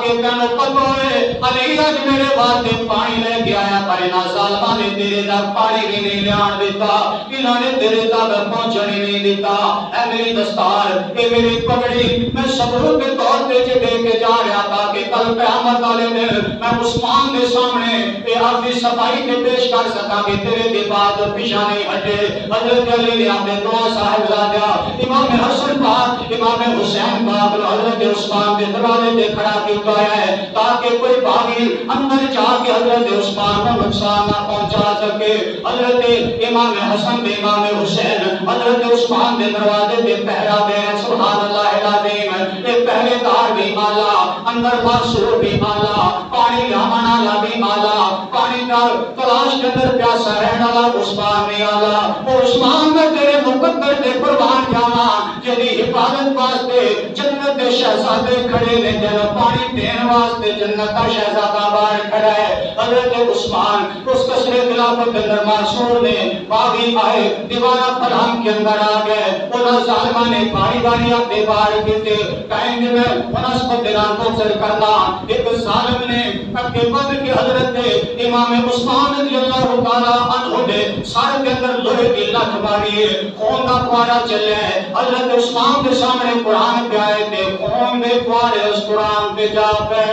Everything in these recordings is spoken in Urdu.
کے کہنے پتہ ہے علی اج میرے واسطے پانی لے کے آیا پر نہ ظالماں نے تیرے تک پانی بھی نہیں لیان دیتا انہوں نے تیرے تک پہنچنے نہیں دیتا اے میری دستار اے میری پگڑی میں ثبوت کے طور پہ دے کے جا رہا تھا کہ کل قیامت والے دن میں عثمان کے سامنے اے عرضی صفائی کے پیش کر سکا کہ تیرے کے بعد پیچھا نہیں ہٹے حضرت علی نے اپنے دو صاحب زادہ امام حسن پاک امام حسین پاک حضرت عثمان کے دروازے پہ کھڑا کیا ہے تاکہ کوئی باغی اندر جا کے حضرت عثمان کو نقصان نہ پہنچا سکے حضرت امام حسن بے امام حسین حضرت عثمان کے دروازے پہ پہرا دے سبحان اللہ العظیم ایک پہرے دار بھی مالا اندر معصور بھی مالا پانی لانا والا بھی مالا پانی تلاش کے اندر پیاسا رہنے والا عثمان بھی آلا اور عثمان میں تیرے مقدر تے قربان جاواں جدی حفاظت واسطے جنت دے شہزادے کھڑے نے جن پانی دین واسطے جنت کا شہزادہ باہر کھڑا ہے حضرت عثمان اس قصر خلافت کے اندر معصور نے باغی آئے دیوانہ پلام کے اندر آ گئے انہاں ظالمہ نے باری باری اپنے باہر کیتے کہیں گے میں ونسبت دلان کو سر کرنا ایک ظالم نے اپنے بدر کے حضرت امام عثمان رضی اللہ تعالیٰ عنہ نے سارے کے اندر لوہے کی لکھ ماری ہے خون کا فوارہ چلے ہیں حضرت عثمان کے سامنے قرآن پہ آئے تھے خون میں فوارے اس قرآن پہ جا پہ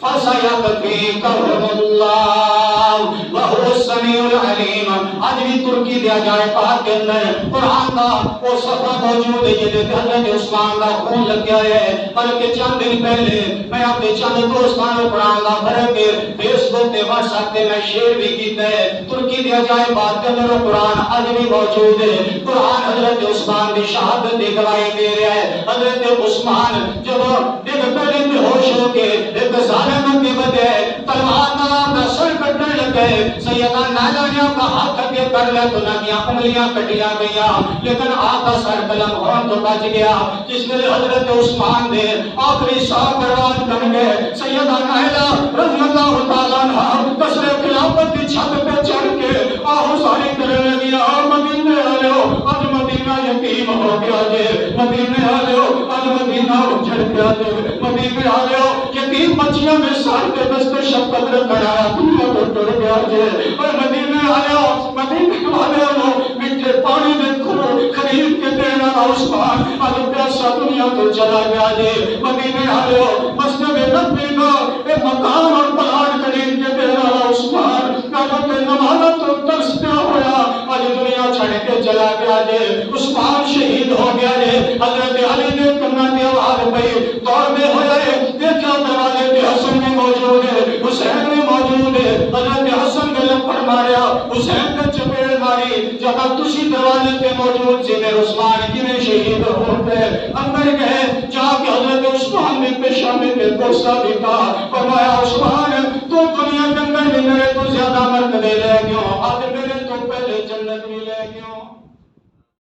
فَسَيَقْفِيكَهُمُ اللَّهُ وَهُوَ السَّمِيعُ الْعَلِيمُ آج بھی ترکی دیا جائے پاک کے اندر قرآن کا وہ صفحہ موجود ہے جیسے حضرت عثمان کا خون لگ گیا ہے بلکہ چند دن پہلے میں اپنے چند دوستان قرآن کا بھر کے فیس بک پہ واٹس ایپ پہ میں شیئر بھی کیتا ہے ترکی دیا جائے پاک کے اندر قرآن آج بھی موجود ہے قرآن حضرت عثمان کی شہادت کی گواہی دے رہا ہے حضرت عثمان جب ایک پہلے بے ہوش ہو کے ایک ظالم کے بدے تلوار کا سر کٹنے لگے سیدہ نائلہ نے اپنا ہاتھ کھٹے کر لے تو نہ کیا انگلیاں کٹیاں گیا لیکن آقا سر قلم ہون تو بچ گیا جس میں حضرت عثمان نے آخری ساتھ برباد کر گئے سیدہ نائلہ رضی اللہ تعالیٰ عنہ قصر خلافت کی چھت پہ چڑھ کے آہو ساری کرنے لگی مدینے آلو آج مدینہ یتیم ہو گیا جے مدینے آلو آج مدینہ اچھڑ گیا جے مدینے آلو یتیم بچیاں میں سال کے دستے شفقت کرایا دنیا کو ٹر گیا جے اور مدینے آلو مٹھے پانی میں خرید کے دینا عثمان آج پیاسا دنیا کو چلا گیا جے مدینے آلو مسجد نبی کا ایک مکان اور پلاٹ خرید کے دینا عثمان نبت نمالت اور ترس پہ ہویا آج دنیا چھڑ کے چلا گیا جے عثمان شہید ہو گیا جے حضرت علی نے کرنا دیا آج بھئی دور میں ہویا ہے دیکھا دروازے پہ حسن بھی موجود ہے حسین بھی موجود ہے حضرت حسن نے لپڑ ماریا حسین نے چپیڑ ماری جب تسی دروازے پہ موجود سے میرے عثمان کی میں شہید ہوتے اندر گئے جا کے حضرت عثمان نے پیشانی پہ کوسا بھی کہا فرمایا عثمان تو